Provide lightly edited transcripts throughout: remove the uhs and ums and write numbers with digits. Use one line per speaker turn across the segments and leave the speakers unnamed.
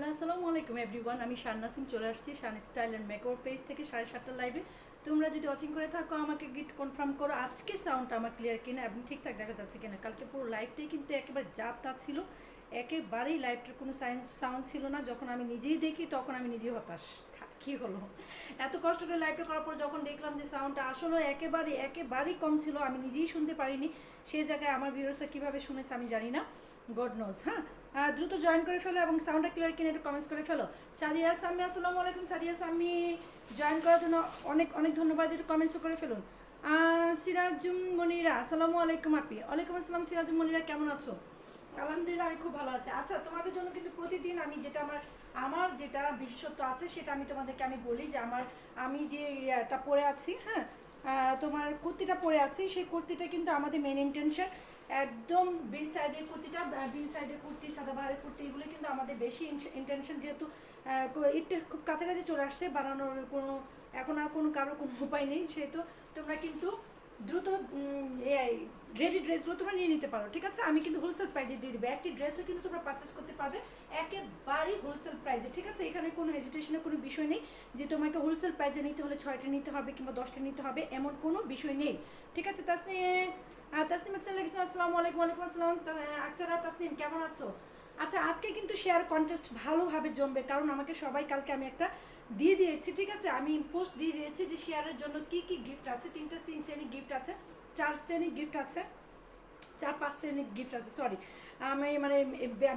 Hello আসসালামু আলাইকুম everyone, আমি শান নাসিম চলে আসছি শান স্টাইল অ্যান্ড মেকওভার পেজ থেকে 7:30টার লাইভে। তোমরা যদি ওয়াচিং করে থাকো আমাকে গিট কনফার্ম করো আজকে সাউন্ডটা আমার ক্লিয়ার কিনা এবং ঠিকঠাক দেখা যাচ্ছে কিনা। কালকে পুরো লাইভটাই কিন্তু একেবারে যা ছিল, একেবারেই লাইভটার কোনো সাউন্ড ছিল না। যখন আমি নিজেই দেখি তখন আমি নিজেই হতাশ, কী হলো এত কষ্ট করে লাইভটা করার পর যখন দেখলাম যে সাউন্ডটা আসলে একেবারেই কম ছিল, আমি নিজেই শুনতে পারিনি। সেই জায়গায় আমার ভিউয়ার্সরা কীভাবে শুনেছে আমি জানি না, গড নোজ। দ্রুত জয়েন করে ফেলো এবং সাউন্ডটা ক্লিয়ার কিনে একটু কমেন্টস করে ফেলো। সাদিয়া সাম্মি, আসসালামু আলাইকুম। সাদিয়া সাম্মি জয়েন করার জন্য অনেক অনেক ধন্যবাদ, একটু কমেন্টসও করে ফেলুন। সিরাজুম মনিরা, আসসালামু আলাইকুম আপি। ওয়ালাইকুম আসসালাম সিরাজুম মনিরা, কেমন আছো? আলহামদুলিল্লাহ আমি খুব ভালো আছি। আচ্ছা, তোমাদের জন্য কিন্তু প্রতিদিন আমি যেটা আমার যেটা বিশেষত্ব আছে সেটা আমি তোমাদেরকে বলি যে আমি যে ইয়েটা পরে আছি, তোমার কুর্তিটা পরে আছি, সেই কুর্তিটা কিন্তু আমাদের মেন ইন্টেনশন একদম বিন সাইডের কুর্তিটা, বিন সাইডের কুর্তি, সাদাবাহারের কুর্তি, এগুলো কিন্তু আমাদের বেশি ইন্টেনশন, যেহেতু একটু খুব কাছাকাছি চলে আসছে, বানানোর কোনো এখন আর কারোর কোনো উপায় নেই, সেহেতু তোমরা কিন্তু দ্রুত রেডি ড্রেসগুলো তোমরা নিয়ে নিতে পারো, ঠিক আছে? আমি কিন্তু হোলসেল প্রাইজে দিয়ে দেবো, একটি ড্রেসও কিন্তু তোমরা পারচেস করতে পারবে একেবারেই হোলসেল প্রাইজে, ঠিক আছে? এখানে কোনো হেজিটেশনের কোনো বিষয় নেই যে তোমাকে হোলসেল প্রাইজে নিতে হলে 6টা নিতে হবে কিংবা 10টা নিতে হবে, এমন কোনো বিষয় নেই, ঠিক আছে? তাসনিম আকসার লিখেছেন আসসালামু আলাইকুম। ওয়ালাইকুম আসসালাম আকসারা। তাসনিম কেমন আছো? আচ্ছা, আজকে কিন্তু শেয়ার কন্টেস্ট ভালোভাবে জমবে, কারণ আমাকে সবাই কালকে আমি একটা দিয়ে দিয়েছি, ঠিক আছে? আমি পোস্ট দিয়ে দিয়েছি যে শেয়ারের জন্য কি কি গিফট আছে। 3 শ্রেণী গিফট আছে, 4 শ্রেণী গিফট আছে, 4-5 শ্রেণীর গিফট আছে, সরি। আমি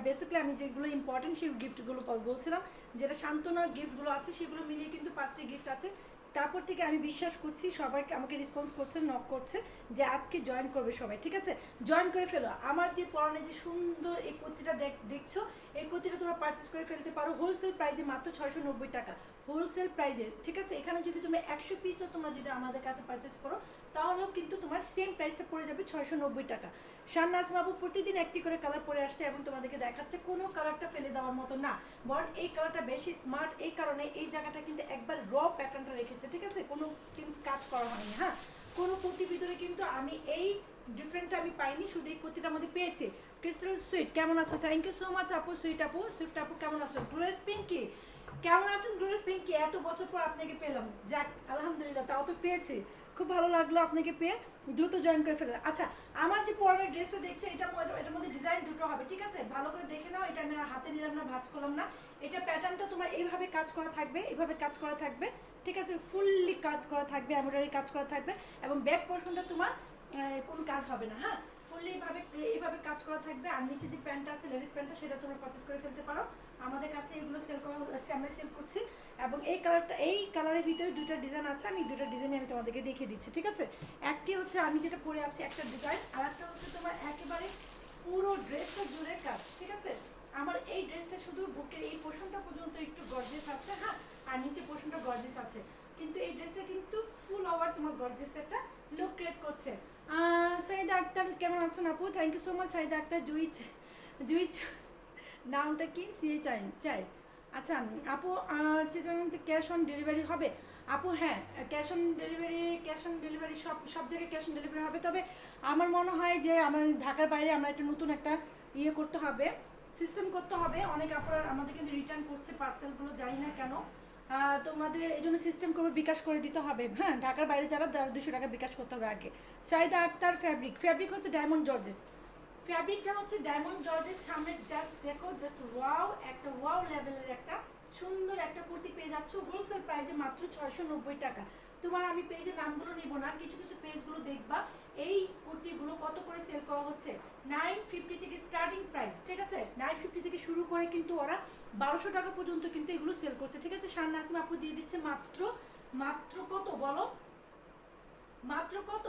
বেসিক্যালি আমি যেগুলো ইম্পর্টেন্ট সেই গিফটগুলো বলছিলাম, যেটা সান্ত্বনার গিফটগুলো আছে সেগুলো মিলিয়ে কিন্তু 5টি গিফট আছে। তারপর থেকে আমি বিশ্বাস করছি সবাই আমাকে রেসপন্স করছে, নক করছে যে আজকে জয়েন করবে সবাই, ঠিক আছে? জয়েন করে ফেলো। আমার যে পরনে যে সুন্দর এই কুর্তিটা দেখছো, এই কুর্তিটা তোমরা পারচেস করে ফেলতে পারো হোলসেল প্রাইজে মাত্র 690 টাকা, হোলসেল প্রাইজে, ঠিক আছে? এখানে যদি তুমি 100 পিসও তোমরা যদি আমাদের কাছে পারচেস করো তাহলেও কিন্তু তোমার সেম প্রাইসটা পড়ে যাবে 690 টাকা। শাহনাজ বাবু প্রতিদিন একটি করে কালার পরে আসছে এবং তোমাদেরকে দেখাচ্ছে কোনো কালারটা ফেলে দেওয়ার মতো না, বরং এই কালারটা বেশি স্মার্ট, এই কারণে এই জায়গাটা কিন্তু একবার র প্যাটার্নটা রেখেছে, ঠিক আছে? কোনো কিন্তু কাজ করা হয়নি, কোনো কুর্তির ভিতরে কিন্তু আমি এই ডিফারেন্টটা আমি পাইনি, শুধু এই কুর্তিটার মধ্যে পেয়েছি। ক্রিস্টাল সুইট কেমন আছো? থ্যাংক ইউ সো মাচ আপু। সুইট আপু কেমন আছো? ড্রেস পিঙ্কি কেমন আছেন? ড্রেস পিঙ্কি এত বছর পর আপনাকে পেলাম, যাক আলহামদুলিল্লাহ, তাও তো পেয়েছি, খুব ভালো লাগলো আপনাকে পেয়ে। দ্রুত জয়েন করে ফেলেন। আচ্ছা, আমার যে পরনের ড্রেসটা দেখছো এটার মধ্যে ডিজাইন দুটো হবে, ঠিক আছে? ভালো করে দেখে নাও, এটা আমি হাতে নিলাম না, ভাঁজ করলাম না। এটা প্যাটার্নটা তোমার এইভাবে কাজ করা থাকবে, এইভাবে কাজ করা থাকবে, ঠিক আছে? ফুললি কাজ করা থাকবে, এমব্রয়ডারি কাজ করা থাকবে এবং ব্যাক পোর্শনটা তোমার কোনো কাজ হবে না, ফুললি এইভাবে কাজ করা থাকবে। আর নিচে যে প্যান্টটা আছে, লেডিস প্যান্টটা, সেটা তোমরা পারচেস করে ফেলতে পারো। আমাদের কাছে এগুলো আমরা সেল করছি এবং এই কালারের ভিতরে দুইটা ডিজাইন আছে, আমি দুইটা ডিজাইন আমি তোমাদেরকে দেখিয়ে দিচ্ছি, ঠিক আছে? একটি হচ্ছে আমি যেটা পরে আছি একটা ডিজাইন, আর একটা হচ্ছে তোমার একেবারে পুরো ড্রেসটা জুড়ে কাজ, ঠিক আছে? আমার এই ড্রেসটা শুধু বুকের এই পোর্শনটা পর্যন্ত একটু গর্জিয়াস আছে, আর নিচে পোর্শনটা গর্জিয়াস আছে, কিন্তু এই ড্রেসটা কিন্তু ফুল ওভার তোমার গর্জিয়াস একটা লুক ক্রিয়েট করছে। সাইদা আক্তার কেমন আছেন আপু? Thank you so much Saida Akter. জুইচ নামটা কি? সিএ চাই। আচ্ছা আপু, চিটাগাংতে ক্যাশ অন ডেলিভারি হবে? আপু হ্যাঁ, ক্যাশ অন ডেলিভারি সব জায়গায় ক্যাশ অন ডেলিভারি হবে, তবে আমার মনে হয় যে আমার ঢাকার বাইরে আমরা একটা নতুন একটা করতে হবে, সিস্টেম করতে হবে। অনেক আপনারা আমাদের কিন্তু রিটার্ন করছে পার্সেলগুলো, জানি না কেন। তোমাদের এই জন্য সিস্টেম করবে, বিকাশ করে দিতে হবে, ঢাকার বাইরে যারা 200 টাকা বিকাশ করতে হবে আগে। শাহিদা আক্তার ফ্যাব্রিক হচ্ছে ডায়মন্ড জর্জেট, ফ্যাব্রিকটা হচ্ছে ডায়মন্ড জর্জের সামনে, জাস্ট দেখো, জাস্ট ওয়াও লেভেলের একটা সুন্দর একটা কুর্তি পেয়ে যাচ্ছ হোলসেল প্রাইসে মাত্র 690 টাকা। তোমার আমি পেজের নামগুলো নিব না, কিছু কিছু পেজগুলো দেখবা এই কুর্তিগুলো কত করে সেল করা হচ্ছে। 950 থেকে স্টার্টিং প্রাইস, ঠিক আছে? 950 থেকে শুরু করে কিন্তু ওরা 1200 টাকা পর্যন্ত কিন্তু এগুলো সেল করছে, ঠিক আছে? শান নাসিম আপু দিয়ে দিচ্ছে মাত্র কত বলো? মাত্র কত?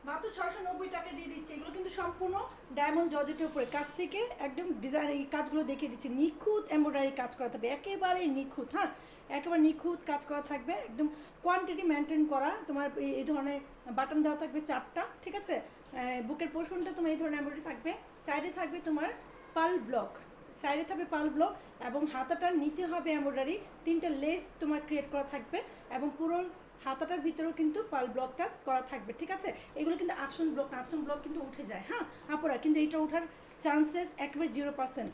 মাত্র 690 টাকা দিয়ে দিচ্ছে। এগুলো কিন্তু সম্পূর্ণ ডায়মন্ড জর্জেটের উপরে কাজ থেকে একদম ডিজাইন, এই কাজগুলো দেখিয়ে দিচ্ছি, নিখুঁত এমব্রয়ডারি কাজ করা থাকবে, একেবারে নিখুঁত, একেবারে নিখুঁত কাজ করা থাকবে, একদম কোয়ান্টিটি মেনটেন করা। তোমার এই ধরনের বাটন দেওয়া থাকবে 4টা, ঠিক আছে? বুকের পোর্শনটা তোমার এই ধরনের এমব্রয়ডারি থাকবে, সাইডে থাকবে তোমার পাল ব্লক এবং হাতাটার নিচে হবে এমব্রয়ডারি, 3টা লেস তোমার ক্রিয়েট করা থাকবে এবং পুরো হাতাটার ভিতরেও কিন্তু পাল ব্লকটা করা থাকবে, ঠিক আছে? এগুলো কিন্তু আপশন ব্লক কিন্তু উঠে যায়, আপুরা, কিন্তু এটা ওঠার চান্সেস একেবারে 0%।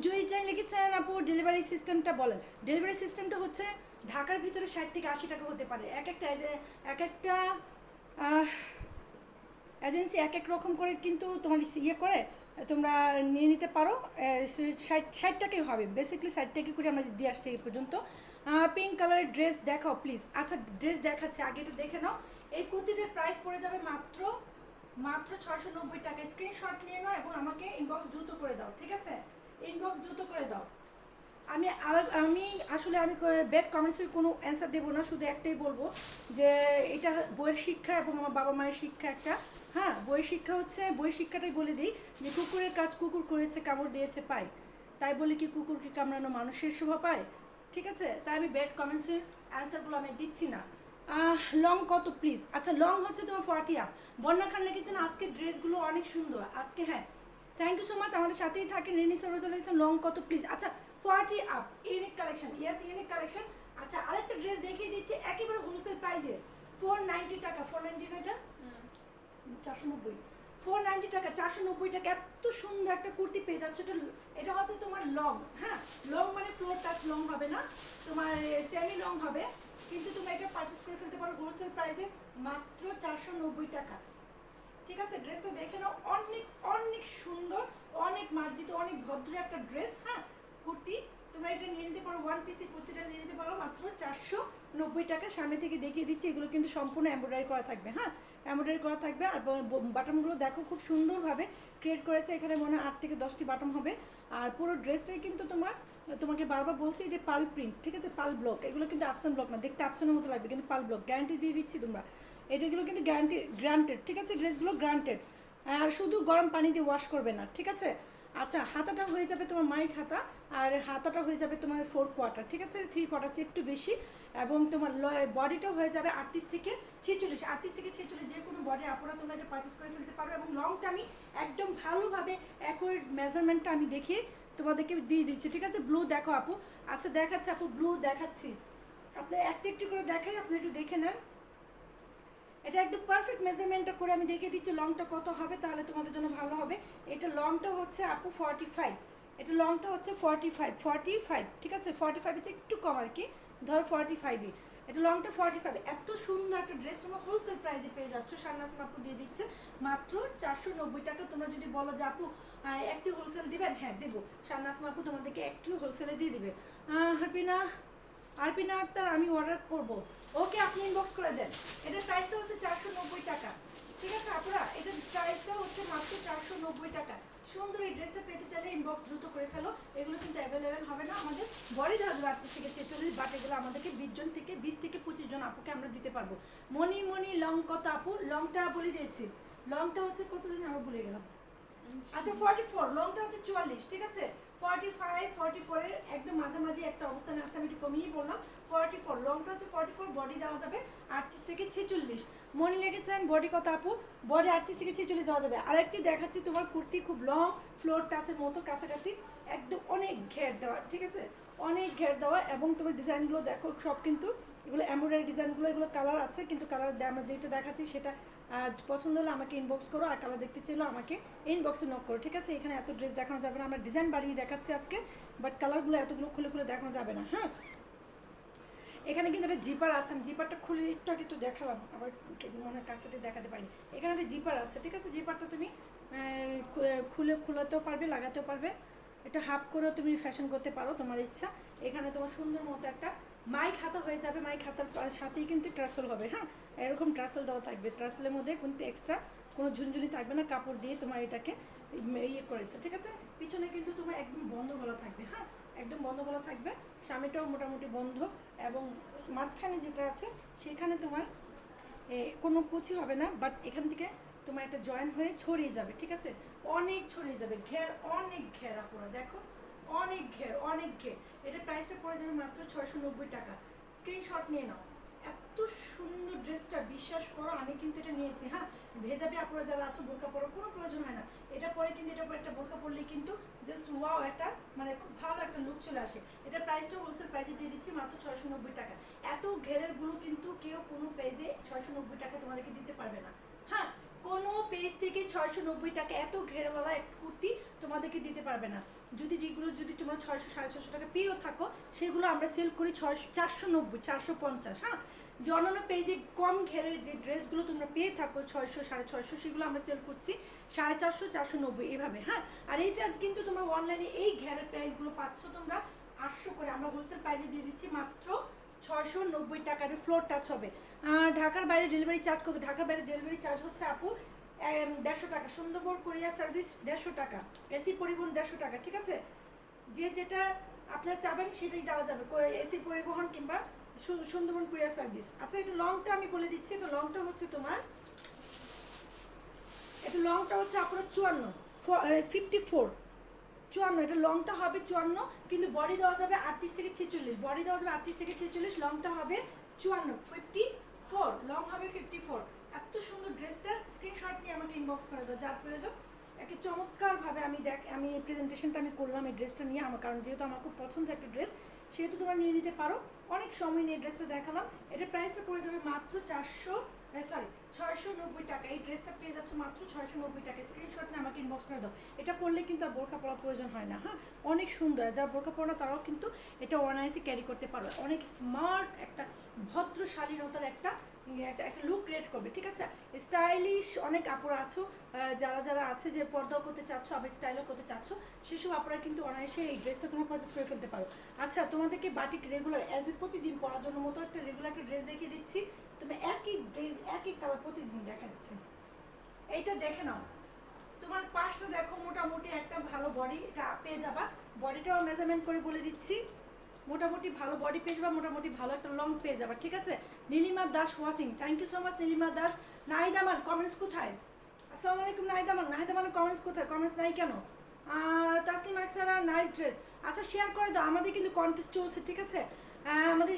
জয়ী চাই লিখেছেন আপু ডেলিভারি সিস্টেমটা বলেন। ডেলিভারি সিস্টেমটা হচ্ছে ঢাকার ভিতরে 60 থেকে 80 টাকা হতে পারে। এক একটা এজেন্সি এক এক রকম করে কিন্তু তোমার ইয়ে করে তোমরা নিয়ে নিতে পারো। 60 টাকাই হবে, বেসিক্যালি 60 টাকা করে আমরা দিয়ে আসছি এই পর্যন্ত। পিঙ্ক কালারের ড্রেস দেখাও প্লিজ। আচ্ছা ড্রেস দেখাচ্ছে, আগে এটা দেখে নাও। এই কুর্তিটার প্রাইস পড়ে যাবে মাত্র 690 টাকা। স্ক্রিনশট নিয়ে নাও এবং আমাকে ইনবক্স দ্রুত করে দাও, ঠিক আছে? ইনবক্স দ্রুত করে দাও। আমি আসলে ব্যাড কমেন্টসের কোনো অ্যান্সার দেবো না, শুধু একটাই বলবো যে এটা বইয়ের শিক্ষা এবং আমার বাবা মায়ের শিক্ষা একটা। হ্যাঁ, বইয়ের শিক্ষা হচ্ছে, বইয়ের শিক্ষাটাই বলে দিই যে কুকুরের কাজ কুকুর করেছে, কামড় দিয়েছে পায়। তাই বলে কি কুকুরকে কামড়ানো মানুষের শোভা পায়? ঠিক আছে, তাই আমি ব্যাড কমেন্টসের অ্যান্সারগুলো আমি দিচ্ছি না। লং কত প্লিজ? আচ্ছা লং হচ্ছে তোমার 40 আপ। বন্যা খান লিখেছেন আজকে ড্রেসগুলো অনেক সুন্দর আজকে। হ্যাঁ থ্যাংক ইউ সো মাচ, আমাদের সাথেই থাকেন। রেনি সার্ভিস লং কত প্লিজ? আচ্ছা 40 up, unique collection. Yes unique collection. আচ্ছা আরেকটা ড্রেস দেখিয়ে দিচ্ছি একেবারে হোলসেল প্রাইসে 490 টাকা। 490 এটা 490, 490 টাকা, 490 টাকা। এত সুন্দর একটা কুর্তি পেয়ে যাচ্ছে। এটা হচ্ছে তোমার লং। হ্যাঁ লং মানে ফ্লোর টাচ লং হবে না, তোমার সেমি লং হবে। কিন্তু তুমি এটা পারচেস করে ফেলতে পারো হোলসেল প্রাইসে মাত্র 490 টাকা। ঠিক আছে, ড্রেসটা দেখে নাও, অনেক অনেক সুন্দর, অনেক মার্জিত, অনেক ভদ্র একটা ড্রেস। হ্যাঁ কুর্তি তোমরা এটা নিয়ে নিতে পারো, ওয়ান পিসি কুর্তিটা নিয়ে নিতে পারো মাত্র 490 টাকা। সামনে থেকে দেখিয়ে দিচ্ছি, এগুলো কিন্তু সম্পূর্ণ এমব্রয়ডারি করা থাকবে। হ্যাঁ এমব্রয়ডারি করা থাকবে। আর বাটনগুলো দেখো খুব সুন্দরভাবে ক্রিয়েট করেছে, এখানে মনে হয় 8 থেকে 10টি বাটন হবে। আর পুরো ড্রেসটাই কিন্তু তোমাকে বারবার বলছি এটা পাল প্রিন্ট, ঠিক আছে? পাল ব্লক, এগুলো কিন্তু আফসান ব্লক না, দেখতে আফসানের মতো লাগবে কিন্তু পাল ব্লক, গ্যারান্টি দিয়ে দিচ্ছি তোমরা। এটাগুলো কিন্তু গ্রান্টেড, ঠিক আছে? ড্রেসগুলো গ্রান্টেড। আর শুধু গরম পানি দিয়ে ওয়াশ করবে না, ঠিক আছে? আচ্ছা হাতাটা হয়ে যাবে তোমার মাইক হাতা, আর হাতাটা হয়ে যাবে তোমার 4 কোয়ার্টার, ঠিক আছে? 3 কোয়ার্টার চেয়ে একটু বেশি। এবং তোমার বডিটাও হয়ে যাবে 38 থেকে 46, 38 থেকে 46 যে কোনো বডি আপুরা তোমরা এটা পারচেস করে ফেলতে পারো। এবং লংটা আমি একদম ভালোভাবে অ্যাকুরেট মেজারমেন্টটা আমি দেখিয়ে তোমাদেরকে দিয়ে দিচ্ছি, ঠিক আছে? ব্লু দেখো আপু। আচ্ছা দেখাচ্ছি আপু, ব্লু দেখাচ্ছি, আপনি একটু একটু করে দেখাই, আপনি একটু দেখে নেন। এটা একদম পারফেক্ট মেজারমেন্টটা করে আমি দেখিয়ে দিচ্ছি লংটা কত হবে, তাহলে তোমাদের জন্য ভালো হবে। এটা লংটা হচ্ছে আপু 45, এটা লংটা হচ্ছে 45, ঠিক আছে? 45 হচ্ছে একটু কম আর কি, ধর 45ই। এটা লংটা 45। এত সুন্দর একটা ড্রেস তোমরা হোলসেল প্রাইসে পেয়ে যাচ্ছ। শারনাসিম আপু দিয়ে দিচ্ছে মাত্র 490 টাকা। তোমরা যদি বলো যে আপু একটু হোলসেল দিবেন, হ্যাঁ দেবো। শারনাসিম আপু তোমাদেরকে একটু হোলসেলে দিয়ে দিবে। আরপিনা আক্তার আমি অর্ডার করব, ওকে আপনি ইনবক্স করে দেন। এটার প্রাইসটা হচ্ছে 490 টাকা, ঠিক আছে আপনারা? এটার প্রাইসটা হচ্ছে মাত্র 490 টাকা। সুন্দর এই ড্রেসটা পেতে চাইলে ইনবক্স দ্রুত করে ফেলো। এগুলো কিন্তু অ্যাভেলেবেল হবে না, আমাদের বডি দেওয়া যাবে 38 থেকে 46, বাট এগুলো আমাদেরকে 20 থেকে 25 জন আপুকে আমরা দিতে পারবো। মনি লং কত আপু? লংটা বলে দিয়েছি, লংটা হচ্ছে কত জন আমরা ভুলে গেলাম। আচ্ছা 44, লংটা হচ্ছে 44, ঠিক আছে? 45, 44 এর একদম মাঝামাঝি একটা অবস্থানে আছে, আমি একটু কমিয়ে বললাম। 44 লংটা হচ্ছে 44, বডি দেওয়া যাবে 38 থেকে 46। মনে লেগেছেন বডি কত আপু? বডি 38 থেকে 46 দেওয়া যাবে। আরেকটি দেখাচ্ছি তোমার কুর্তি, খুব লং ফ্লোর টাচের মতো কাছাকাছি, একদম অনেক ঘের দেওয়া, ঠিক আছে? অনেক ঘের দেওয়া। এবং তোমার ডিজাইনগুলো দেখো সব কিন্তু এগুলো এমব্রয়ডারি ডিজাইনগুলো, এগুলো কালার আছে, কিন্তু কালার আমরা যেটা দেখাচ্ছি সেটা পছন্দ হলে আমাকে ইনবক্স করো, আর কালার দেখতে চাইলেও আমাকে ইনবক্সে নক করো, ঠিক আছে? এখানে এত ড্রেস দেখানো যাবে না, আমরা ডিজাইন বাড়িয়ে দেখাচ্ছি আজকে, বাট কালারগুলো এতগুলো খুলে খুলে দেখানো যাবে না। হ্যাঁ এখানে কিন্তু একটা জিপার আছে, আমি জিপারটা খুলে একটু আগে তো দেখালাম, আবার মনে কাছে দেখাতে পারিনি। এখানে একটা জিপার আছে, ঠিক আছে? জিপারটা তুমি খুলেতেও পারবে, লাগাতেও পারবে, এটা হাফ করেও তুমি ফ্যাশন করতে পারো, তোমার ইচ্ছা। এখানে তোমার সুন্দর মতো একটা মাইক হাতা হয়ে যাবে, মাইক হাতার সাথেই কিন্তু ট্রাসেল হবে। হ্যাঁ এরকম ট্রাসেল দেওয়া থাকবে, ট্রাসেলের মধ্যে কিন্তু এক্সট্রা কোনো ঝুনঝুনি থাকবে না, কাপড় দিয়ে তোমার এটাকে ইয়ে করেছে, ঠিক আছে? পিছনে কিন্তু তোমার একদম বন্ধ গলা থাকবে। হ্যাঁ একদম বন্ধ গলা থাকবে, সামনেটাও মোটামুটি বন্ধ। এবং মাঝখানে যেটা আছে সেখানে তোমার কোনো কুচি হবে না, বাট এখান থেকে তোমার একটা জয়েন হয়ে ছড়িয়ে যাবে, ঠিক আছে? অনেক ছড়িয়ে যাবে, ঘের অনেক ঘের আপনারা দেখো, অনেক ঘের অনেক ঘের। এটার প্রাইসটা পড়ে যাবে মাত্র 690 টাকা। স্ক্রিনশট নিয়ে নাও। এত সুন্দর ড্রেসটা, বিশ্বাস করো আমি কিন্তু এটা নিয়েছি। হ্যাঁ ভেজাবে আপনারা যারা আছো, বোরকা পরার কোনো প্রয়োজন হয় না। এটা পরে কিন্তু এটা একটা বোরকা পরলে কিন্তু জাস্ট ওয়াও একটা মানে খুব ভালো একটা লুক চলে আসে। এটার প্রাইসটা হোলসেল প্রাইসে দিয়ে দিচ্ছি মাত্র 690 টাকা। এত ঘেরের গুলো কিন্তু কেউ কোনো প্রাইসে 690 টাকা তোমাদেরকে দিতে পারবে না। হ্যাঁ কোনো পেজ থেকে 690 টাকা এত ঘেরওয়ালা এক কুর্তি তোমাদেরকে দিতে পারবে না। যদি তোমরা 600 650 টাকা পেয়েও থাকো, সেগুলো আমরা সেল করি 490 450। হ্যাঁ, যে অন্যান্য পেজে কম ঘেরের যে ড্রেসগুলো তোমরা পেয়ে থাকো 600 650, সেগুলো আমরা সেল করছি 450 490 এভাবে। হ্যাঁ, আর এইটা কিন্তু তোমরা অনলাইনে এই ঘেরের প্রাইসগুলো পাচ্ছ তোমরা 800 করে, আমরা হোলসেল প্রাইসে দিয়ে দিচ্ছি মাত্র 690 টাকার ফ্লোর টাচ হবে। ঢাকার বাইরে ডেলিভারি চার্জ কত? ঢাকার বাইরে ডেলিভারি চার্জ হচ্ছে আপু 150 টাকা, সুন্দরবন কুরিয়ার সার্ভিস 150 টাকা, এসি পরিবহন 150 টাকা। ঠিক আছে, যে যেটা আপনারা চাবেন সেটাই দেওয়া যাবে, এসি পরিবহন কিংবা সুন্দরবন কুরিয়ার সার্ভিস। আচ্ছা, এটা লংটা আমি বলে দিচ্ছি। এটা লংটা হচ্ছে তোমার, এটা লংটা হচ্ছে আপনার 54, এটা লংটা হবে 54, কিন্তু বডি দেওয়া যাবে 38 থেকে 46, বডি দেওয়া যাবে 38 থেকে 46, লংটা হবে 54, লং হবে 54। এত সুন্দর ড্রেসটা স্ক্রিনশট নিয়ে আমাকে ইনবক্স করে দাও যার প্রয়োজন। একে চমৎকারভাবে আমি প্রেজেন্টেশনটা আমি করলাম এই ড্রেসটা নিয়ে, আমার কারণ যেহেতু আমার খুব পছন্দের একটা ড্রেস, সেহেতু তোমরা নিয়ে নিতে পারো। অনেক সময় নিয়ে ড্রেসটা দেখালাম। এটা প্রাইসটা পড়ে যাবে মাত্র 690 টাকা। এই ড্রেসটা পেয়ে যাচ্ছে মাত্র 690 টাকা। স্ক্রিনশট নিয়ে আমাকে ইনবক্স করে দাও। এটা পরলে কিন্তু আর বোরখা পরার প্রয়োজন হয় না। হ্যাঁ, অনেক সুন্দর, যারা বোরখা পরে না তারাও কিন্তু এটা অনায়াসে ক্যারি করতে পারবে। অনেক স্মার্ট একটা ভদ্র শালীনতার একটা লুক ক্রিয়েট করবে। ঠিক আছে, স্টাইলিশ অনেক আপুরা আছো, যারা আছে যে পর্দাও করতে চাচ্ছ আবার স্টাইলও করতে চাচ্ছ, সেসব আপুরা কিন্তু অনায়াসে এই ড্রেসটা তোমরা পারচেস করে ফেলতে পারো। আচ্ছা, তোমাদেরকে বাটিক রেগুলার অ্যাজ এ প্রতিদিন পরার জন্য মতো একটা রেগুলার একটা ড্রেস দেখিয়ে দিচ্ছি। তুমি একই ড্রেস একই কালার প্রতিদিন দেখা যাচ্ছে। এইটা দেখে নাও, তোমার পাশটা দেখো, মোটামুটি একটা ভালো বডি এটা পেয়ে যাবা। বডিটাও মেজারমেন্ট করে বলে দিচ্ছি, মোটামুটি ভালো বডি পেয়ে যাবা, মোটামুটি ভালো একটা লং পেয়ে যাবা। ঠিক আছে, Nilima Das watching, thank you so much Nilima Das. নাহিদামান কমেন্টস কোথায়? আসসালামু আলাইকুম নাহিদামানের কমেন্টস কোথায়? কমেন্টস নাই কেন? Tasnim Aksara nice dress. আচ্ছা, শেয়ার করে দাও, আমাদের কিন্তু কন্টেস্ট চলছে। ঠিক আছে, আমাদের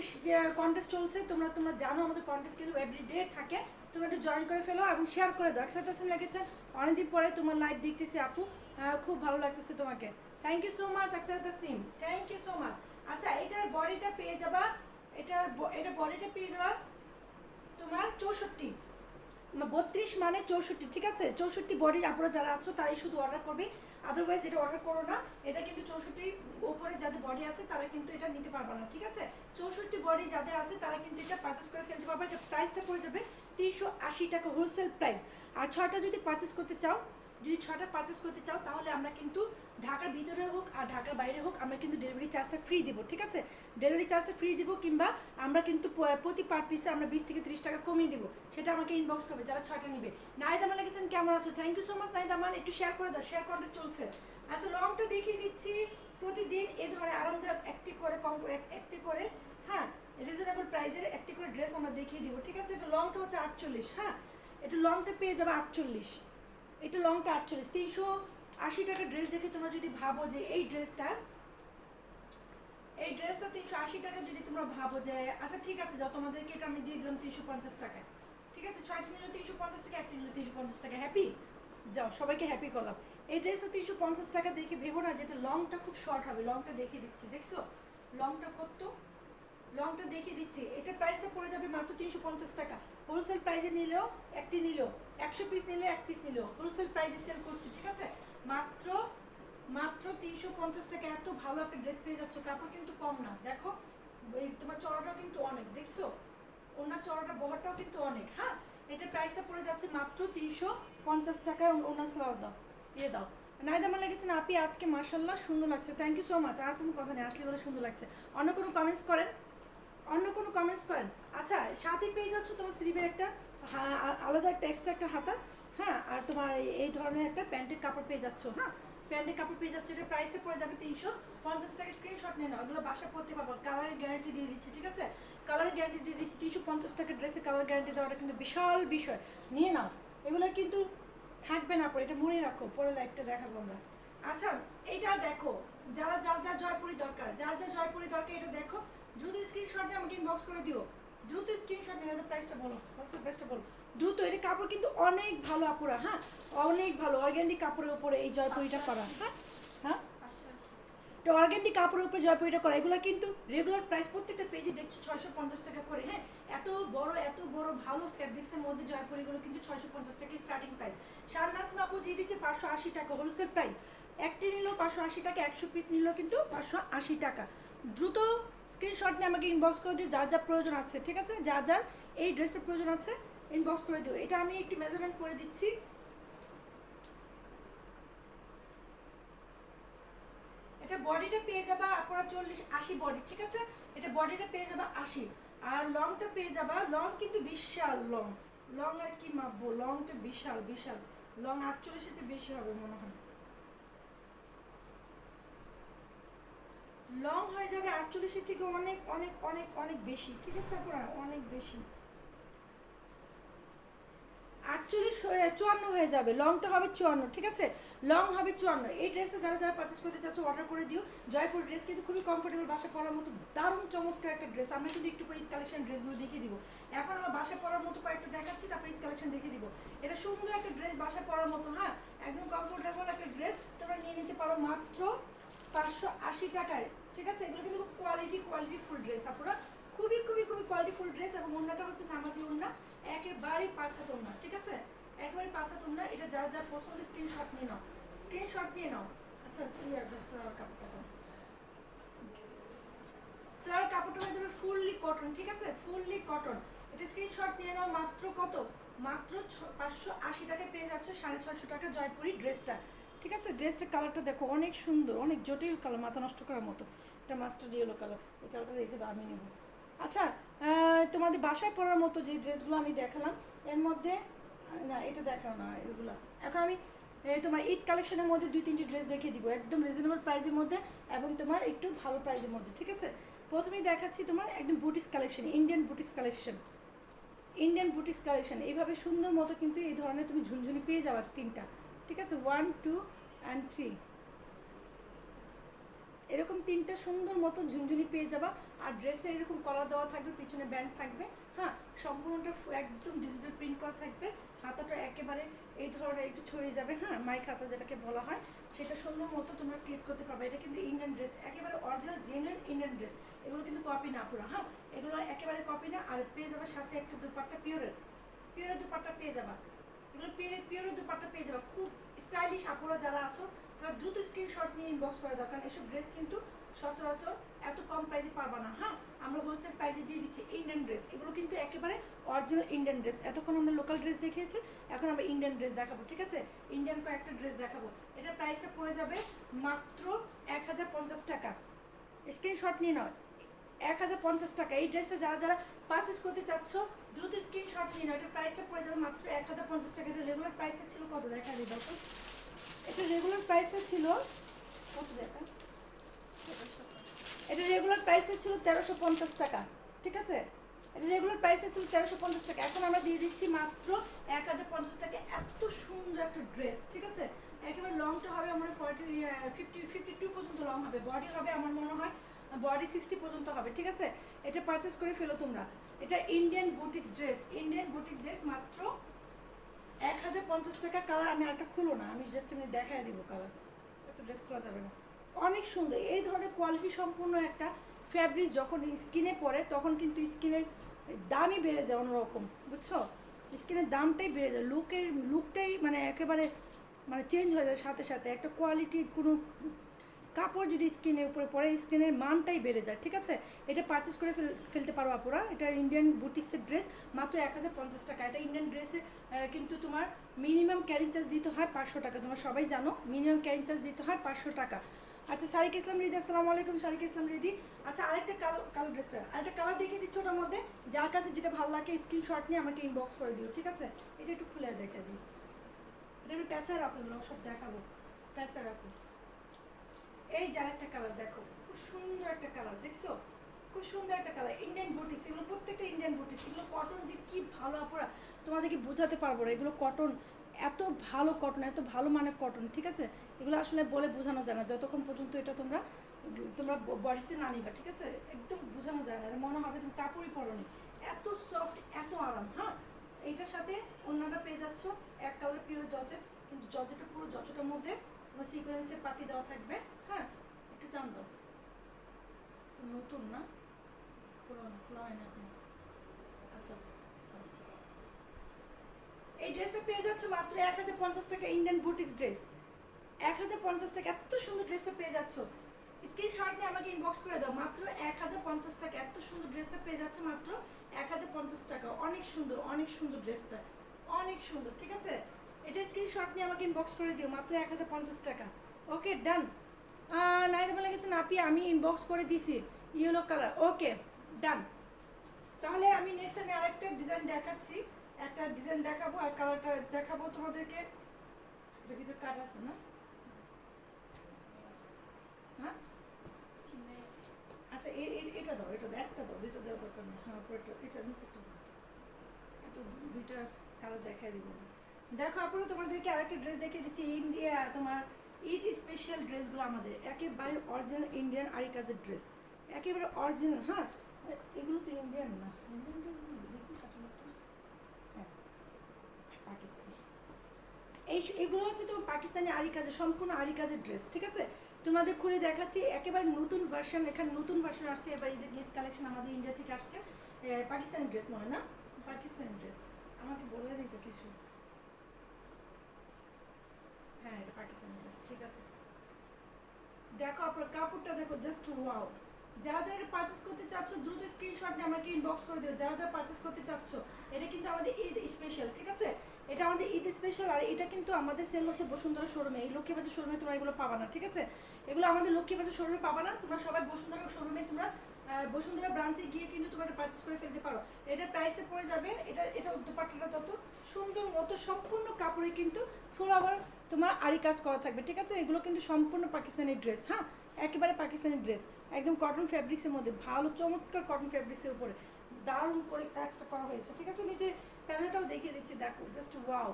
কন্টেস্ট চলছে, তোমরা জানো আমাদের কন্টেস্ট কিন্তু এভরিডে থাকে। তোমরা একটু জয়েন করে ফেলো এবং শেয়ার করে দাও। আকসার তাসনিম লিখেছেন অনেকদিন পরে তোমার লাইভ দেখতেছি আপু, খুব ভালো লাগতেছে তোমাকে। Thank you so much Aksar Tasnim, thank you so much. আচ্ছা, এটার বডিটা পেয়ে যাবা, এটা বডিটা পেয়ে যাবা তোমার 64, 32 মানে 64। ঠিক আছে, 64 বডি আপনারা যারা আছো তারাই শুধু অর্ডার করবে, আদারওয়াইজ এটা অর্ডার করো না। এটা কিন্তু 64 উপরে যাদের বডি আছে তারা কিন্তু এটা নিতে পারবে না। ঠিক আছে, 64 বডি যাদের আছে তারা কিন্তু এটা পারচেস করে ফেলতে পারবে। এটা প্রাইসটা পড়ে যাবে 380 টাকা হোলসেল প্রাইস। আর 6টা যদি পারচেস করতে চাও, তাহলে আমরা কিন্তু ঢাকার ভিতরে হোক আর ঢাকার বাইরে হোক আমরা কিন্তু ডেলিভারি চার্জটা ফ্রি দিব। ঠিক আছে, ডেলিভারি চার্জটা ফ্রি দিব, কিংবা আমরা কিন্তু প্রতি পার পিসে আমরা 20 থেকে 30 টাকা কমিয়ে দিব। সেটা আমাকে ইনবক্স করবে যারা 6টা নিবে। নাইদামান লিখেছেন কেমন আছো? থ্যাংক ইউ সো মাচ নাইদামান, একটু শেয়ার করে দাও, শেয়ার কন্টেস্ট চলছে। আচ্ছা, লংটা দেখিয়ে দিচ্ছি। প্রতিদিন এই ধরনের আরামদায়ক একটি করে হ্যাঁ রিজনেবল প্রাইসের একটি করে ড্রেস আমরা দেখিয়ে দিব। ঠিক আছে, এটা লংটা হচ্ছে 48। হ্যাঁ, এটা লংটা পেয়ে যাবে 48, এটা লংটা 48। 380 টাকার ড্রেস দেখে তোমরা যদি ভাবো যে এই ড্রেসটা 380 টাকা, যদি তোমরা ভাবো যে আচ্ছা ঠিক আছে যাও, তোমাদেরকে এটা আমি দিয়ে দিলাম 350 টাকায়। ঠিক আছে, 6টি নিলে 350 টাকা, একটি নিলে 350 টাকা, হ্যাপি? যাও, সবাইকে হ্যাপি করলাম। এই ড্রেসটা 350 টাকা দেখে ভেবো না যেটা লংটা খুব শর্ট হবে। লংটা দেখিয়ে দিচ্ছি, দেখছো লংটা কত? লংটা দেখিয়ে দিচ্ছি। এটা প্রাইসটা পড়ে যাবে মাত্র 350 টাকা। হোলসেল প্রাইসে নিলেও একটি নিলেও, 100 পিস নিলেও এক পিস নিলেও হোলসেল প্রাইসে সেল করছি। ঠিক আছে, মাত্র 350 টাকা এত ভালো একটা ড্রেস পেয়ে যাচ্ছ। কাপড় কিন্তু কম না, দেখো এই তোমার চড়াটাও কিন্তু অনেক, দেখছো ওনার চড়াটা বহরটাও কিন্তু অনেক। হ্যাঁ, এটা প্রাইসটা পড়ে যাচ্ছে মাত্র 350 টাকা। ওনার স্লাউড দাও, দিয়ে দাও। নাইদামা লেগেছেন আপি আজকে মাশাল্লাহ সুন্দর লাগছে, থ্যাংক ইউ সো মাচ। আর কোনো কথা নেই, আসলে বলে সুন্দর লাগছে। অন্য কোনো কমেন্টস করেন? আচ্ছা, সাথে পেয়ে যাচ্ছ তোমার স্লিভের একটা আলাদা একটা এক্সট্রা একটা হাতা। হ্যাঁ, আর তোমার এই ধরনের একটা প্যান্টের কাপড় পেয়ে যাচ্ছ। হ্যাঁ, প্যান্টের কাপড় পেয়ে যাচ্ছে। এটা প্রাইসটা পড়ে যাবে 350 টাকা। স্ক্রিনশট নিয়ে নাও, এগুলো বাসা পড়তে পারবো। কালারের গ্যারান্টি দিয়ে দিচ্ছি। ঠিক আছে, কালার গ্যারান্টি দিয়ে দিচ্ছি। 350 টাকা ড্রেসে কালার গ্যারান্টি দেওয়াটা কিন্তু বিশাল বিষয়, নিয়ে নাও। এগুলো কিন্তু থাকবে না পরে, এটা মনে রাখো, পরে লাইভটা দেখাবো আমরা। আচ্ছা, এটা দেখো, যার জয়পুরি দরকার, এটা দেখো, দ্রুত স্ক্রিনশট নিয়ে আমাকে ইনবক্স করে দিও। দ্রুত স্ক্রিনশট নিয়ে প্রাইসটা বলো, প্রাইসটা বলো দ্রুত। এটা কাপড় কিন্তু অনেক ভালো আপুরা, হ্যাঁ অনেক ভালো অর্গ্যানিক কাপড়ের উপরে এই জয়পুরিটা করা। হ্যাঁ, এটা অর্গ্যানিক কাপড়ের উপরে জয়পুরিটা করা, এগুলো কিন্তু রেগুলার প্রাইস প্রত্যেকটা পেজে দেখছো 650 টাকা করে। হ্যাঁ, এত বড় ভালো ফ্যাব্রিক্সের মধ্যে জয়পুরিগুলো কিন্তু 650 টাকা স্টার্টিং প্রাইস। শারনাজ আপু দিয়ে দিচ্ছে 580 টাকা হোলসেল প্রাইস। একটি নিলেও 580 টাকা, 100 পিস নিলেও কিন্তু 580 টাকা। দ্রুত স্ক্রিনশট নিয়ে আমাকে ইনবক্স করে দিও যার যা প্রয়োজন আছে, ঠিক আছে? যার এই ড্রেসটার প্রয়োজন আছে ইনবক্স করে দিও। এটা আমি একটু মেজারমেন্ট করে দিচ্ছি। এটা বডিটা পেয়ে যাবা আপনারা 40-80 বডি, ঠিক আছে? এটা বডিটা পেয়ে যাবা 80, আর লংটা পেয়ে যাবা, লং কিন্তু বিশাল লং, লং আর কি মাপবো, লং তো বিশাল লং 48 এর বেশি হবে মনে হয়, লং হয়ে যাবে 48 থেকে অনেক অনেক অনেক অনেক বেশি, ঠিক আছে আপনারা? অনেক বেশি 54 হয়ে যাবে, লংটা হবে 54, ঠিক আছে? লং হবে 54। এই ড্রেসটা যারা পারচেস করতে চাচ্ছ অর্ডার করে দিও। জয়পুর ড্রেস কিন্তু খুবই কমফোর্টেবল, বাসা পরার মতো দারুণ চমৎকার একটা ড্রেস। আমরা কিন্তু একটু ঈদ কালেকশন ড্রেসগুলো দেখিয়ে দিব। এখন আমার বাসা পরার মতো কয়েকটা দেখাচ্ছি, তারপর ঈদ কালেকশন দেখিয়ে দিব। এটা সুন্দর একটা ড্রেস, বাসা পরার মতো, হ্যাঁ একদম কমফোর্টেবল একটা ড্রেস। তোমরা নিয়ে নিতে পারো মাত্র 580 টাকায়, ঠিক আছে? এগুলো কিন্তু কোয়ালিটি ফুল ড্রেস আপনারা, খুবই কোয়ালিটিফুল ড্রেস। এবং ওড়নাটা হচ্ছে নামাজি ওড়না, একেবারেই পাঁচাত ওড়না, ঠিক আছে? একেবারে পাঁচাত ওড়না। এটা যার পছন্দ স্ক্রিনশট নিয়ে নাও। আচ্ছা ক্লিয়ার ড্রেস কাপড়টা, স্যার কাপড়টা হয়ে যাবে ফুললি কটন, ঠিক আছে? Fully cotton. এটা স্ক্রিনশট নিয়ে নাও। মাত্র কত? মাত্র 580 টাকায় পেয়ে যাচ্ছে 650 টাকা জয়পুরি ড্রেসটা, ঠিক আছে? ড্রেসটার কালারটা দেখো, অনেক সুন্দর, অনেক জটিল কালার, মাথা নষ্ট করার মতো। এটা মাস্টার্ড ইয়েলো কালার, এই কালারটা রেখে দাও, আমি নেব। আচ্ছা, তোমাদের বাসায় পরার মতো যে ড্রেসগুলো আমি দেখালাম এর মধ্যে, না এটা দেখাও না এগুলো। এখন আমি তোমার ঈদ কালেকশনের মধ্যে 2-3টি ড্রেস দেখিয়ে দিব একদম রিজনেবল প্রাইসের মধ্যে এবং তোমার একটু ভালো প্রাইসের মধ্যে, ঠিক আছে? প্রথমেই দেখাচ্ছি তোমার একদম boutiques collection, Indian boutiques collection. এইভাবে সুন্দর মতো কিন্তু এই ধরনের তুমি ঝুনঝুনি পেয়ে যাওয়া 3টা, ঠিক আছে? 1, 2 and 3, এরকম 3টা সুন্দর মতো ঝুনঝুনি পেয়ে যাবা। আর ড্রেসে এরকম কলার দেওয়া থাকবে, পিছনে ব্যান্ড থাকবে, হ্যাঁ সম্পূর্ণটা একদম ডিজিটাল প্রিন্ট করা থাকবে। হাতাটা একেবারে এই ধরনের একটু ছড়িয়ে যাবে, হ্যাঁ মাইক হাতা যেটাকে বলা হয়, সেটা সুন্দর মতো তোমরা ক্রিয়েট করতে পারবে। এটা কিন্তু ইন্ডিয়ান ড্রেস, একেবারে অরিজিনাল জেনুইন ইন্ডিয়ান ড্রেস। এগুলো কিন্তু কপি না পুরো, হ্যাঁ এগুলো একেবারে কপি না। আর পেয়ে যাবে সাথে একটা দুপাট্টা, পিওরের দুপাট্টা পেয়ে যাবা। এগুলো পিওরের দুপাট্টা পেয়ে যাবা। খুব স্টাইলিশ আপুরা যারা আছো তারা দ্রুত স্ক্রিনশট নিয়ে ইনবক্স করে দাও, কারণ এসব ড্রেস কিন্তু সচরাচর এত কম প্রাইসে পারবা না। হ্যাঁ আমরা হোলসেল প্রাইসে দিয়ে দিচ্ছি ইন্ডিয়ান ড্রেস, এগুলো কিন্তু একেবারে অরিজিনাল ইন্ডিয়ান ড্রেস। এতক্ষণ আমরা লোকাল ড্রেস দেখিয়েছি, এখন আমরা ইন্ডিয়ান ড্রেস দেখাবো, ঠিক আছে? ইন্ডিয়ান কয়েকটা ড্রেস দেখাবো। এটার প্রাইসটা পড়ে যাবে মাত্র 1050 টাকা। স্ক্রিনশট নিয়ে নাও, 1050 টাকা। এই ড্রেসটা যারা পারচেস করতে চাচ্ছ দ্রুত স্ক্রিনশট নিয়ে নাও। এটার প্রাইসটা পড়ে যাবে মাত্র 1050 টাকা। এটা রেগুলার প্রাইসটা ছিল কত দেখা দিই দেখো। এটা রেগুলার প্রাইসটা ছিল কত দেখা, এটা রেগুলার প্রাইসটা ছিল 1350 টাকা, ঠিক আছে? এটা রেগুলার প্রাইসটা ছিল 1350 টাকা, এখন আমরা দিয়ে দিচ্ছি মাত্র 1050 টাকা। এত সুন্দর একটা ড্রেস, ঠিক আছে? একেবারে লংটা হবে আমার 52 পর্যন্ত লং হবে, বডি হবে আমার মনে হয় বডি 60 পর্যন্ত হবে, ঠিক আছে? এটা পারচেস করে ফেলো তোমরা। এটা ইন্ডিয়ান বুটিক্স ড্রেস মাত্র 1050 টাকা। কালার আমি আরেকটা খুলো না, আমি জাস্ট আমি দেখাই দিব কালার, এত ড্রেস খোলা যাবে না। অনেক সুন্দর এই ধরনের কোয়ালিটি সম্পূর্ণ একটা ফ্যাব্রিক যখন স্কিনে পড়ে তখন কিন্তু স্কিনের দামই বেড়ে যায় অন্যরকম, বুঝছো? স্কিনের দামটাই বেড়ে যায়, লুকটাই মানে একেবারে মানে চেঞ্জ হয়ে যায় সাথে সাথে। একটা কোয়ালিটির কোনো কাপড় যদি স্কিনের উপরে পরে স্কিনের মানটাই বেড়ে যায়, ঠিক আছে? এটা পারচেস করে ফেলতে পারো আপুরা। এটা ইন্ডিয়ান বুটিক্সের ড্রেস মাত্র 1050 টাকা। এটা ইন্ডিয়ান ড্রেসে কিন্তু তোমার মিনিমাম ক্যারিং চার্জ দিতে হয় 500 টাকা, তোমরা সবাই জানো মিনিমাম ক্যারিং চার্জ দিতে হয় 500 টাকা। আচ্ছা শারিক ইসলাম রিদি, আসসালামু আলাইকুম শারিক ইসলাম রিদি। আচ্ছা আরেকটা কালো ড্রেসটা আরেকটা কালার দেখিয়ে দিচ্ছি, ওটার মধ্যে যার কাছে যেটা ভালো লাগে স্ক্রিনশট নিয়ে আমাকে ইনবক্স করে দিও, ঠিক আছে? এটা একটু খুলে দেখা দিই, এটা আমি প্যাঁচায় রাখো, এগুলো সব দেখাবো, প্যাঁচায় রাখো। এই যার একটা কালার দেখো, খুব সুন্দর একটা কালার, দেখছো? খুব সুন্দর একটা কালার, ইন্ডিয়ান বুটিক্স। এগুলো প্রত্যেকটা ইন্ডিয়ান বুটিক্স। এগুলো কটন যে কি ভালো আপুরা তোমাদেরকে বোঝাতে পারবো না। এগুলো কটন, এত ভালো কটন, এত ভালো মানের কটন, ঠিক আছে? এগুলো আসলে বলে বোঝানো যায় না যতক্ষণ পর্যন্ত এটা তোমরা বডিতে না নিবা, ঠিক আছে? একদম বোঝানো যায় না, মনে হবে তুমি কাপড়ই পরনি, এত সফট, এত আরাম। হ্যাঁ এইটার সাথে অন্যটা পেয়ে যাচ্ছ এক কালার পিওর জর্জেট, কিন্তু জর্জেটটা পুরো জর্জেটের মধ্যে তোমার সিকোয়েন্সের পাতি দেওয়া থাকবে, হ্যাঁ একটু টান দাও, নতুন না, খোলা হয় না এখন। আচ্ছা, এই ড্রেসটা পেয়ে যাচ্ছ মাত্র 1050 টাকা, ইন্ডিয়ান বুটিক্স ড্রেস। 1050 টাকা, এত সুন্দর ড্রেসটা পেয়ে যাচ্ছ। স্ক্রিনশট নিয়ে আমাকে ইনবক্স করে দাও, মাত্র 1050 টাকা এত সুন্দর ড্রেসটা পেয়ে যাচ্ছ মাত্র 1050 টাকা। অনেক সুন্দর, অনেক সুন্দর ড্রেসটা, অনেক সুন্দর। ঠিক আছে, এটা স্ক্রিনশট নিয়ে আমাকে ইনবক্স করে দিও, মাত্র 1050 টাকা। ওকে ডান। নাইদা বলে গেছেন আপি আমি ইনবক্স করে দিছি ইয়েলো কালার। ওকে ডান। তাহলে আমি নেক্সট আমি আরেকটা ডিজাইন দেখাচ্ছি, একটা ডিজাইন দেখাবো আর কালারটা দেখাবো তোমাদেরকে। এর ভিতরে কাট আছে না? হ্যাঁ আচ্ছা, এটা দাও, এটা দাও, একটা দাও, দুইটা দেওয়ার দরকার নেই। হ্যাঁ এটা নিচেরটা দাও, তো দুইটা কালার দেখাই দিব। দেখো আপনারা তোমাদেরকে আরেকটা ড্রেস দেখিয়ে দিচ্ছি, ইন্ডিয়া তোমার ঈদ স্পেশাল ড্রেসগুলো আমাদের একেবারে অরিজিনাল ইন্ডিয়ান আরি কাজের ড্রেস, একেবারে অরিজিনাল। হ্যাঁ এগুলো তো ইন্ডিয়ান না, ইন্ডিয়ান ড্রেসগুলো দেখি কাটানোটা। হ্যাঁ পাকিস্তানি, এগুলো হচ্ছে তোমার পাকিস্তানি আরি কাজের, সম্পূর্ণ আরি কাজের ড্রেস। ঠিক আছে, তোমাদের খুলে দেখাচ্ছি একেবারে নতুন ভার্সন, এখানে নতুন ভার্সন আসছে এবার ঈদ কালেকশন আমাদের ইন্ডিয়া থেকে আসছে। পাকিস্তানি ড্রেস মনে না, পাকিস্তানি ড্রেস আমাকে বলে দিত কিছু। হ্যাঁ এটা পাকিস্তানি ড্রেস। ঠিক আছে, দেখো আপনার কাপড়টা দেখো, জাস্ট ওয়াও। যারা যারা এটা পারচেস করতে চাচ্ছ দ্রুত স্ক্রিনশট নিয়ে আমাকে ইনবক্স করে দিও, যারা যারা পারচেস করতে চাচ্ছ। এটা কিন্তু আমাদের ঈদ স্পেশাল। ঠিক আছে, এটা আমাদের ঈদ স্পেশাল, আর এটা কিন্তু আমাদের সেল হচ্ছে বসুন্ধরা শোরুমে। এই লক্ষ্মীবাজার শোরুমে তোমরা এগুলো পাবা না। ঠিক আছে, এগুলো আমাদের লক্ষ্মীবাজার শোরুমে পাবা না, তোমরা সবাই বসুন্ধরা শোরুমে, তোমরা বসুন্ধরা ব্রাঞ্চে গিয়ে কিন্তু তোমরা এটা পারচেস করে ফেলতে পারো। এটার প্রাইসটা পড়ে যাবে, এটা দুপাট্টাটা তত সুন্দর মতো সম্পূর্ণ কাপড়ে কিন্তু ফুল আবার তোমার আরি কাজ করা থাকবে। ঠিক আছে, এগুলো কিন্তু সম্পূর্ণ পাকিস্তানি ড্রেস। হ্যাঁ একেবারে পাকিস্তানি ড্রেস, একদম কটন ফ্যাব্রিক্সের মধ্যে, ভালো চমৎকার কটন ফ্যাব্রিক্সের উপরে দারুণ করে কাজটা করা হয়েছে। ঠিক আছে, নিচে প্যানেলটাও দেখিয়ে দিচ্ছি, দেখো জাস্ট ওয়াও,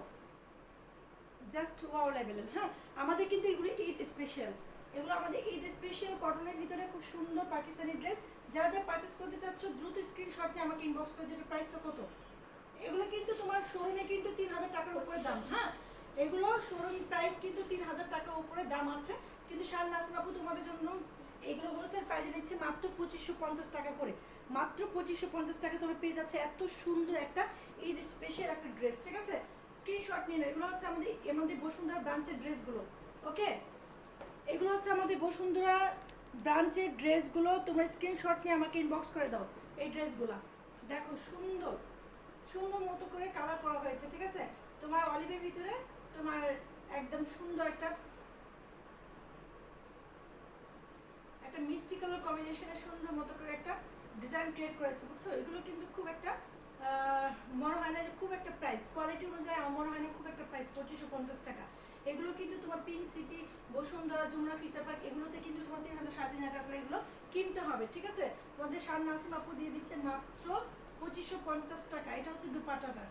জাস্ট ওয়াও লেভেলের। হ্যাঁ আমাদের কিন্তু এগুলো ঈদ স্পেশাল, এগুলো আমাদের ঈদ স্পেশাল কটনের ভিতরে খুব সুন্দর পাকিস্তানি ড্রেস। যারা যারা পারচেস করতে চাচ্ছ দ্রুত স্ক্রিনশট নিয়ে আমাকে ইনবক্স করে দিতে। প্রাইসটা কত? এগুলো কিন্তু তোমার শোরুমে কিন্তু 3000 টাকার উপরে দাম। হ্যাঁ এগুলো শোরুম প্রাইস কিন্তু 3000 টাকার উপরে দাম আছে, কিন্তু শান নাসিম আপু তোমাদের জন্য এগুলো হোলসেল প্রাইসে নিচ্ছে মাত্র 2550 টাকা করে। মাত্র 2550 টাকা তোমরা পেয়ে যাচ্ছে এত সুন্দর একটা ঈদ স্পেশাল একটা ড্রেস। ঠিক আছে, স্ক্রিনশট নিয়ে নাও। এগুলো হচ্ছে আমাদের বসুন্ধরা ব্রাঞ্চের ড্রেসগুলো। ওকে, এগুলো হচ্ছে আমাদের বসুন্ধরা ব্রাঞ্চের ড্রেসগুলো, তোমরা স্ক্রিনশট নিয়ে আমাকে ইনবক্স করে দাও। এই ড্রেসগুলো দেখো সুন্দর সুন্দর মতো করে কালার করা হয়েছে। ঠিক আছে, তোমার অলিভের ভিতরে তোমার একদম সুন্দর একটা মিষ্টি কালার কম্বিনেশনে সুন্দর মতো করে একটা ডিজাইন ক্রিয়েট করেছে, বুঝছো? এগুলো কিন্তু খুব একটা মনে হয় না যে খুব একটা প্রাইস, কোয়ালিটি অনুযায়ী আমার মনে হয় না খুব একটা প্রাইস 2550 টাকা। এগুলো কিন্তু তোমার pink city, Bashundhara, Jamuna future park, এগুলোতে কিন্তু তোমার 3000 3500 টাকা করে এগুলো কিনতে হবে। ঠিক আছে, তোমাদের শান নাসিম আপু দিয়ে দিচ্ছে মাত্র 2550 টাকা। এটা হচ্ছে দুপাট্টাটা,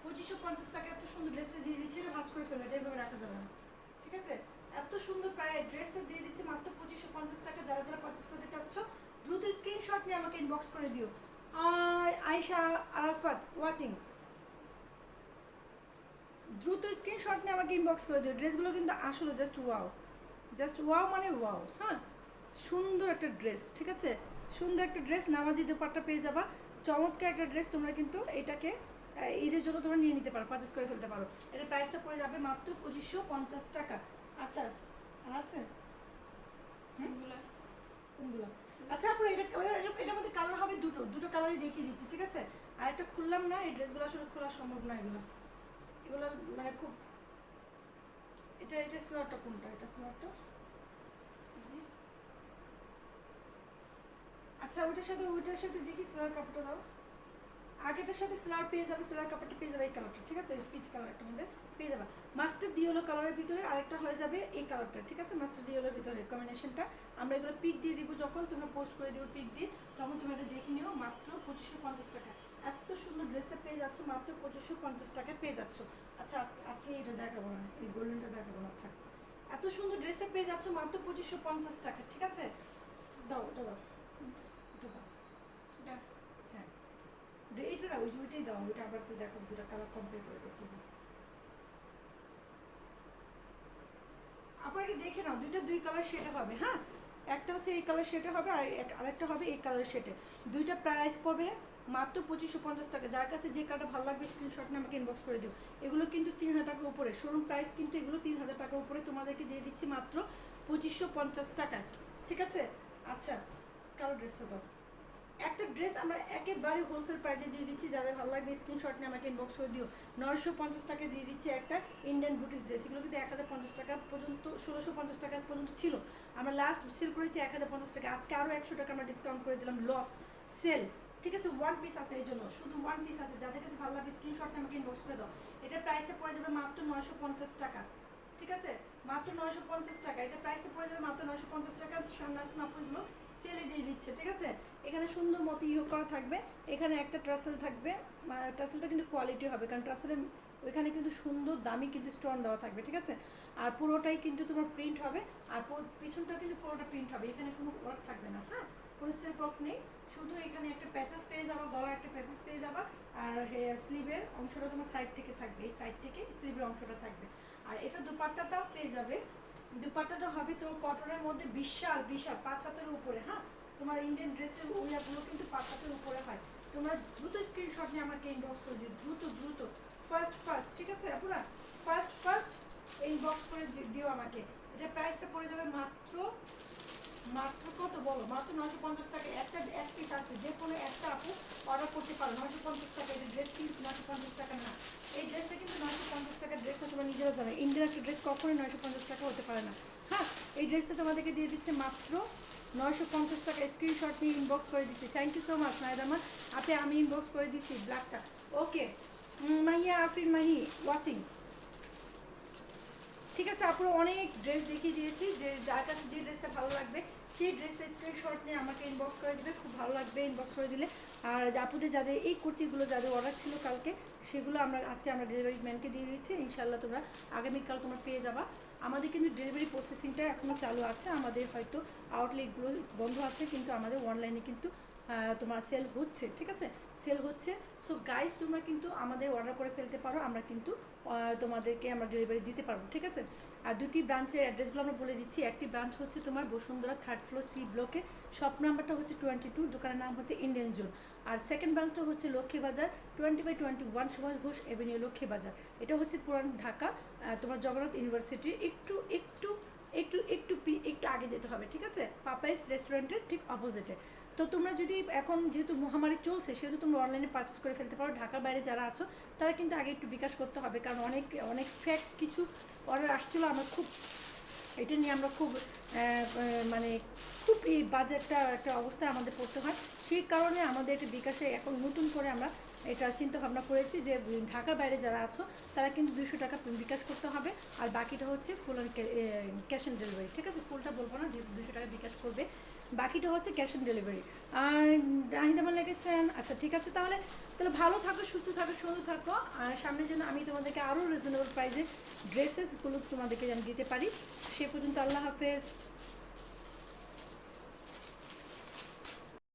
2550 টাকা এত সুন্দর ড্রেসটা দিয়ে দিচ্ছে। এটা ভাঁজ করে ফেলো, এটা এভাবে রাখা যাবে না। ঠিক আছে, এত সুন্দর প্রায় ড্রেসটা দিয়ে দিচ্ছে মাত্র 2550 টাকা। যারা যারা পারচেস করতে চাচ্ছ দ্রুত স্ক্রিনশট নিয়ে আমাকে ইনবক্স করে দিও। আয়েশা আরাফাত ওয়াচিং, দ্রুত স্ক্রিনশট নিয়ে আমাকে ইনবক্স করে দিও। ড্রেসগুলো কিন্তু আসলে জাস্ট ওয়াও, জাস্ট ওয়াও মানে ওয়াও। হ্যাঁ সুন্দর একটা ড্রেস। ঠিক আছে, সুন্দর একটা ড্রেস, নামাজি দোপাট্টা পেয়ে যাবা, চমৎকার একটা ড্রেস। তোমরা কিন্তু এটাকে ঈদের জন্য তোমরা নিয়ে নিতে পারো, পারচেস করে ফেলতে পারো। এটার প্রাইসটা পড়ে যাবে মাত্র 2550 টাকা। আচ্ছা আর আছে কোনগুলো? আচ্ছা আপনার এটার মধ্যে কালার হবে দুটো কালারই দেখিয়ে দিচ্ছি। ঠিক আছে, আর একটা খুললাম না, এই ড্রেসগুলো আসলে খোলা সম্ভব না। এগুলো মানে খুব, এটা স্লটটা কোনটা? এটা স্লটটা জি। আচ্ছা ওইটার সাথে দেখি সেলার কাপড়টা দাও। আগেটার সাথে সেলার পেয়ে যাবে, সেলার কাপড়টা পেয়ে যাবে এই কালারটা। ঠিক আছে, পিচ কালার একটা মধ্যে পেয়ে যাবে। মাস্টার ডিওলো কালারের ভিতরে আরেকটা হয়ে যাবে এই কালারটা। ঠিক আছে, মাস্টার ডিওলোর ভিতরে কম্বিনেশনটা আমরা এগুলো পিক দিয়ে দিব, যখন তোমরা পোস্ট করে দিও পিক দিয়ে, তখন তুমি এটা দেখে নিও। মাত্র 2550 টাকা এত সুন্দর ড্রেসটা পেয়ে যাচ্ছ, মাত্র 2550 টাকায় পেয়ে যাচ্ছ। আচ্ছা আজকে এটা দেখাবো না, এই গোল্ডেনটা দেখাবো না, থাক। এত সুন্দর ড্রেসটা পেয়ে যাচ্ছ মাত্র 2550 টাকা। ঠিক আছে, দাও ওটা দাও, ওটা দাও, হ্যাঁ এটা না, ওইটাই দাও। ওইটা আবার একটু দেখাবো, দুটা কালার কমপ্লিট করে দেখিয়ে। আপনারা একটু দেখে নাও, দুই কালার সেটা হবে। হ্যাঁ একটা হচ্ছে এই কালার শেডে হবে আর আরেকটা হবে এই কালার শেডে। দুইটা প্রাইস পড়বে মাত্র 2550 টাকা। যার কাছে যে কালারটা ভালো লাগবে স্ক্রিনশট নিয়ে আমাকে ইনবক্স করে দিও। এগুলো কিন্তু 3000 টাকার উপরে, শোরুম প্রাইস কিন্তু এগুলো 3000 টাকার উপরে তোমাদেরকে দিয়ে দিচ্ছি মাত্র 2550 টাকায়, ঠিক আছে? আচ্ছা, কালো ড্রেসটা দাও। একটা ড্রেস আমরা একেবারে হোলসেল প্রাইসে দিয়ে দিচ্ছি, যাদের ভালো লাগবে স্ক্রিনশট নিয়ে আমাকে ইনবক্স করে দিও। 950 টাকায় দিয়ে দিচ্ছি একটা ইন্ডিয়ান বুটিক্স ড্রেস। এগুলো কিন্তু 1050 টাকা পর্যন্ত, 1650 টাকা পর্যন্ত ছিল। আমরা লাস্ট সেল করেছি 1050 টাকা, আজকে আরও 100 টাকা আমরা ডিসকাউন্ট করে দিলাম, লস সেল, ঠিক আছে? ওয়ান পিস আছে, এই জন্য শুধু ওয়ান পিস আছে। যাদের কাছে ভালো লাগবে স্ক্রিনশট নিয়ে আমাকে ইনবক্স করে দাও। এটার প্রাইসটা পড়ে যাবে মাত্র 950 টাকা, ঠিক আছে? মাত্র 950 টাকা। এটা প্রাইসটা পড়ে যাবে মাত্র 950 টাকা। শাহনাজ নাপুরগুলো সেলে দিয়ে দিচ্ছে, ঠিক আছে? এখানে সুন্দর মতো ইয়ে করা থাকবে, এখানে একটা ট্রাসেল থাকবে। ট্রাসেলটা কিন্তু কোয়ালিটি হবে, কারণ ট্রাসেলের ওইখানে কিন্তু সুন্দর দামি কিন্তু স্টোন দেওয়া থাকবে, ঠিক আছে? আর পুরোটাই কিন্তু তোমার প্রিন্ট হবে, আর পিছনটা কিন্তু পুরোটা প্রিন্ট হবে। এখানে কোনো ওয়ার্ক থাকবে না, হ্যাঁ, কোনো সেলফ ওয়ার্ক নেই। শুধু এখানে একটা প্যাসেজ পেয়ে যাবা, গলার একটা প্যাসেজ পেয়ে যাবা, আর স্লিভের অংশটা তোমার সাইড থেকে থাকবে, এই সাইড থেকে স্লিভের অংশটা থাকবে। আর এটা দুপাট্টাটাও পেয়ে যাবে। দুপাট্টাটা হবে তোমার কটনের মধ্যে, বিশাল বিশাল 5 হাতের উপরে, হ্যাঁ। তোমার ইন্ডিয়ান ড্রেসের ওইগুলো কিন্তু 5 হাতের উপরে হয়। তোমরা দ্রুত স্ক্রিনশট নিয়ে আমাকে ইনবক্স করে দিও, দ্রুত দ্রুত, ফার্স্ট, ঠিক আছে আপুরা? ফার্স্ট ইনবক্স করে দিও আমাকে। এটা প্রাইসটা পড়ে যাবে মাত্র কত বলো? মাত্র 950 টাকা। এক পিস আছে, যে কোনো একটা আপু অর্ডার করতে পারো 950 টাকা। এই ড্রেস কিন্তু 950 টাকা না, এই ড্রেসটা কিন্তু 950 টাকার ড্রেসটা তোমরা নিজেরা জানো। ইন্ডিয়ান একটা ড্রেস কখনোই 950 টাকা হতে পারে না, হ্যাঁ। এই ড্রেসটা তোমাদেরকে দিয়ে দিচ্ছে মাত্র 950 টাকা। স্ক্রিনশট নিয়ে ইনবক্স করে দিচ্ছি। থ্যাংক ইউ সো মাচ নাইদ আমার আপনি, আমি ইনবক্স করে দিচ্ছি ব্ল্যাকটা। ওকে, মাহিয়া আফরিন মাহি ওয়াচিং, ঠিক আছে? আপনারা অনেক ড্রেস দেখিয়ে দিয়েছি, যে যার কাছে যে ড্রেসটা ভালো লাগবে সেই ড্রেসটা স্ক্রিনশট নিয়ে আমাকে ইনবক্স করে দেবে, খুব ভালো লাগবে ইনবক্স করে দিলে। আর আপুদের যাদের এই কুর্তিগুলো যাদের অর্ডার ছিল কালকে, সেগুলো আজকে আমরা ডেলিভারি ম্যানকে দিয়ে দিয়েছি। ইনশাল্লাহ তোমরা আগামীকাল তোমরা পেয়ে যাবা। আমাদের কিন্তু ডেলিভারি প্রসেসিংটা এখনও চালু আছে। আমাদের হয়তো আউটলেটগুলো বন্ধ আছে, কিন্তু আমাদের অনলাইনে কিন্তু তোমার সেল হচ্ছে, ঠিক আছে? সেল হচ্ছে। সো গাইস, তোমরা কিন্তু আমাদের অর্ডার করে ফেলতে পারো, আমরা কিন্তু তোমাদেরকে আমরা ডেলিভারি দিতে পারবো, ঠিক আছে? আর দুটি ব্রাঞ্চের অ্যাড্রেসগুলো আমরা বলে দিচ্ছি। একটি ব্রাঞ্চ হচ্ছে তোমার বসুন্ধরা 3rd ফ্লোর সি ব্লকে, শপ নাম্বারটা হচ্ছে 22, দোকানের নাম হচ্ছে ইন্ডিয়ান জোন। আর সেকেন্ড ব্রাঞ্চটা হচ্ছে লক্ষ্মীবাজার 20/21 সুভাষ ঘোষ এভিনিউ, লক্ষ্মীবাজার। এটা হচ্ছে পুরান ঢাকা, তোমার জগন্নাথ ইউনিভার্সিটির একটু একটু একটু একটু একটু আগে যেতে হবে, ঠিক আছে? পাপাইস রেস্টুরেন্টের ঠিক অপোজিটে। তো তোমরা যদি এখন যেহেতু মহামারী চলছে, সেহেতু তোমরা অনলাইনে পারচেস করে ফেলতে পারো। ঢাকার বাইরে যারা আছো তারা কিন্তু আগে একটু বিকাশ করতে হবে, কারণ অনেক ফ্যাক কিছু অর্ডার আসছিলো। আমরা খুব এটা নিয়ে আমরা খুব মানে খুব এই বাজে একটা অবস্থায় আমাদের পড়তে হয়। সেই কারণে আমাদের এটা বিকাশে এখন নতুন করে আমরা এটা চিন্তা ভাবনা করেছি যে ঢাকার বাইরে যারা আছো তারা কিন্তু 200 টাকা বিকাশ করতে হবে, আর বাকিটা হচ্ছে full and cash on delivery, ঠিক আছে? ফুলটা বলবো না, যেহেতু 200 টাকা বিকাশ করবে, বাকিটা হচ্ছে ক্যাশ অন ডেলিভারি। আর নাহিদামান লেগেছেন, আচ্ছা ঠিক আছে। তাহলে ভালো থাকো, সুস্থ থাকো, সুন্দর থাকো। আর সামনের জন্য আমি তোমাদেরকে আরও রিজনেবল প্রাইসে ড্রেসেসগুলো তোমাদেরকে আমি দিতে পারি। সে পর্যন্ত আল্লাহ হাফেজ।